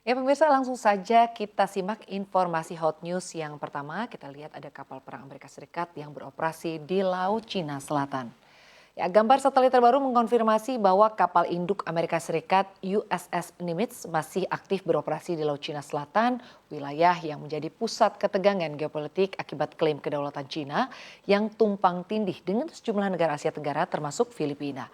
Ya pemirsa, langsung saja kita simak informasi hot news yang pertama. Kita lihat ada kapal perang Amerika Serikat yang beroperasi di Laut Cina Selatan. Ya, gambar satelit terbaru mengkonfirmasi bahwa kapal induk Amerika Serikat USS Nimitz masih aktif beroperasi di Laut Cina Selatan, wilayah yang menjadi pusat ketegangan geopolitik akibat klaim kedaulatan Cina yang tumpang tindih dengan sejumlah negara Asia Tenggara termasuk Filipina.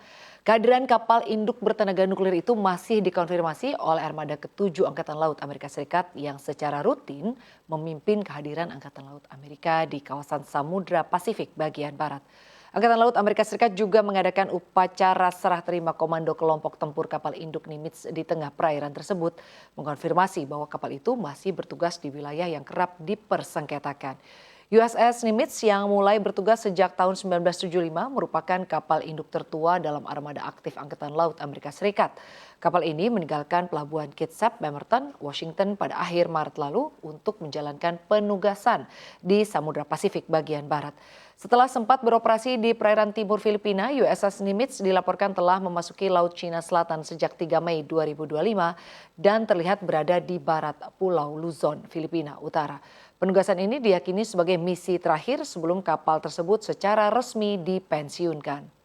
Kehadiran kapal induk bertenaga nuklir itu masih dikonfirmasi oleh Armada ke-7 Angkatan Laut Amerika Serikat yang secara rutin memimpin kehadiran Angkatan Laut Amerika di kawasan Samudra Pasifik bagian barat. Angkatan Laut Amerika Serikat juga mengadakan upacara serah terima komando kelompok tempur kapal induk Nimitz di tengah perairan tersebut, mengkonfirmasi bahwa kapal itu masih bertugas di wilayah yang kerap dipersengketakan. USS Nimitz yang mulai bertugas sejak tahun 1975 merupakan kapal induk tertua dalam armada aktif Angkatan Laut Amerika Serikat. Kapal ini meninggalkan pelabuhan Kitsap, Bremerton, Washington pada akhir Maret lalu untuk menjalankan penugasan di Samudra Pasifik bagian barat. Setelah sempat beroperasi di perairan timur Filipina, USS Nimitz dilaporkan telah memasuki Laut Cina Selatan sejak 3 Mei 2025 dan terlihat berada di barat Pulau Luzon, Filipina Utara. Penugasan ini diyakini sebagai misi terakhir sebelum kapal tersebut secara resmi dipensiunkan.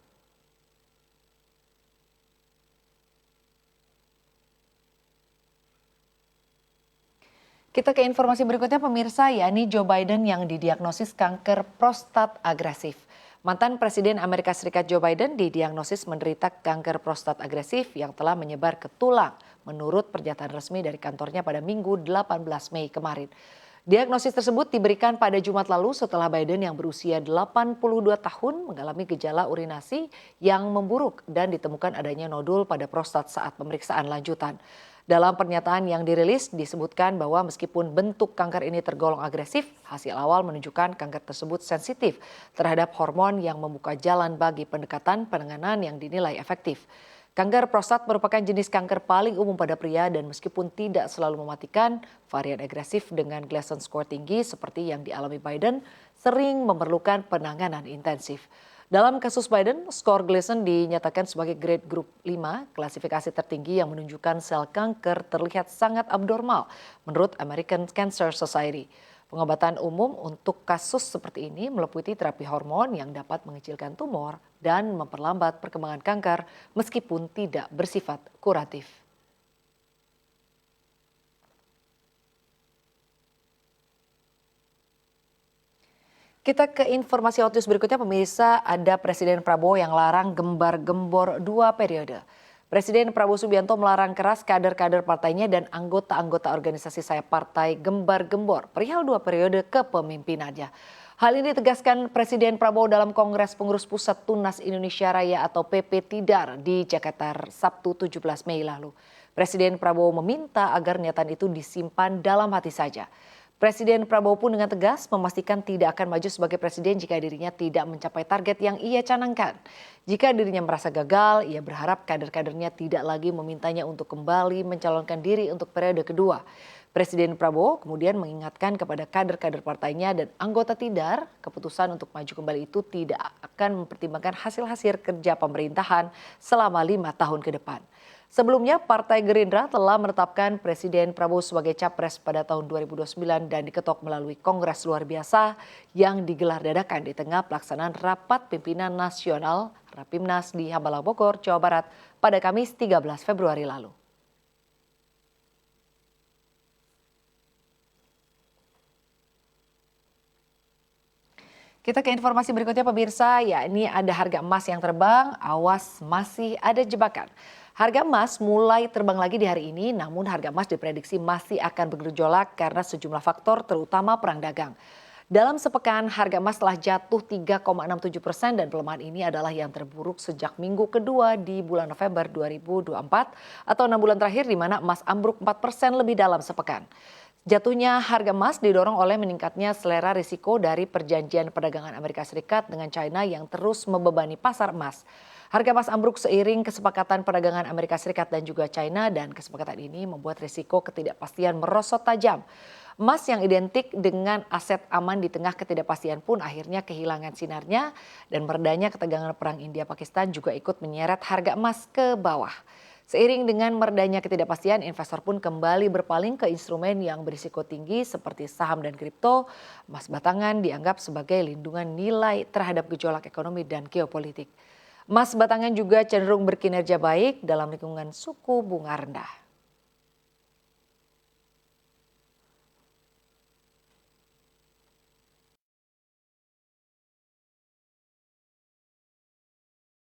Kita ke informasi berikutnya pemirsa, yakni Joe Biden yang didiagnosis kanker prostat agresif. Mantan Presiden Amerika Serikat Joe Biden didiagnosis menderita kanker prostat agresif yang telah menyebar ke tulang menurut pernyataan resmi dari kantornya pada Minggu 18 Mei kemarin. Diagnosis tersebut diberikan pada Jumat lalu setelah Biden yang berusia 82 tahun mengalami gejala urinasi yang memburuk dan ditemukan adanya nodul pada prostat saat pemeriksaan lanjutan. Dalam pernyataan yang dirilis disebutkan bahwa meskipun bentuk kanker ini tergolong agresif, hasil awal menunjukkan kanker tersebut sensitif terhadap hormon yang membuka jalan bagi pendekatan penanganan yang dinilai efektif. Kanker prostat merupakan jenis kanker paling umum pada pria dan meskipun tidak selalu mematikan, varian agresif dengan Gleason score tinggi seperti yang dialami Biden sering memerlukan penanganan intensif. Dalam kasus Biden, skor Gleason dinyatakan sebagai grade group 5, klasifikasi tertinggi yang menunjukkan sel kanker terlihat sangat abnormal menurut American Cancer Society. Pengobatan umum untuk kasus seperti ini meliputi terapi hormon yang dapat mengecilkan tumor dan memperlambat perkembangan kanker meskipun tidak bersifat kuratif. Kita ke informasi hot news berikutnya pemirsa, ada Presiden Prabowo yang larang gembar-gembor 2 periode. Presiden Prabowo Subianto melarang keras kader-kader partainya dan anggota-anggota organisasi sayap partai gembar-gembor perihal 2 periode kepemimpinannya. Hal ini ditegaskan Presiden Prabowo dalam Kongres Pengurus Pusat Tunas Indonesia Raya atau PP Tidar di Jakarta Sabtu 17 Mei lalu. Presiden Prabowo meminta agar niatan itu disimpan dalam hati saja. Presiden Prabowo pun dengan tegas memastikan tidak akan maju sebagai presiden jika dirinya tidak mencapai target yang ia canangkan. Jika dirinya merasa gagal, ia berharap kader-kadernya tidak lagi memintanya untuk kembali mencalonkan diri untuk periode kedua. Presiden Prabowo kemudian mengingatkan kepada kader-kader partainya dan anggota Tidar, keputusan untuk maju kembali itu tidak akan mempertimbangkan hasil-hasil kerja pemerintahan selama 5 tahun ke depan. Sebelumnya, Partai Gerindra telah menetapkan Presiden Prabowo sebagai capres pada tahun 2029 dan diketok melalui Kongres luar biasa yang digelar dadakan di tengah pelaksanaan rapat pimpinan nasional Rapimnas di Hambalang Bogor, Jawa Barat pada Kamis 13 Februari lalu. Kita ke informasi berikutnya pemirsa, yakni ada harga emas yang terbang, awas masih ada jebakan. Harga emas mulai terbang lagi di hari ini, namun harga emas diprediksi masih akan bergejolak karena sejumlah faktor terutama perang dagang. Dalam sepekan, harga emas telah jatuh 3,67% dan pelemahan ini adalah yang terburuk sejak minggu kedua di bulan November 2024 atau 6 bulan terakhir di mana emas ambruk 4% lebih dalam sepekan. Jatuhnya harga emas didorong oleh meningkatnya selera risiko dari perjanjian perdagangan Amerika Serikat dengan China yang terus membebani pasar emas. Harga emas ambruk seiring kesepakatan perdagangan Amerika Serikat dan juga China dan kesepakatan ini membuat risiko ketidakpastian merosot tajam. Emas yang identik dengan aset aman di tengah ketidakpastian pun akhirnya kehilangan sinarnya dan meredanya ketegangan perang India-Pakistan juga ikut menyeret harga emas ke bawah. Seiring dengan meredanya ketidakpastian, investor pun kembali berpaling ke instrumen yang berisiko tinggi seperti saham dan kripto. Emas batangan dianggap sebagai lindungan nilai terhadap gejolak ekonomi dan geopolitik. Emas batangan juga cenderung berkinerja baik dalam lingkungan suku bunga rendah.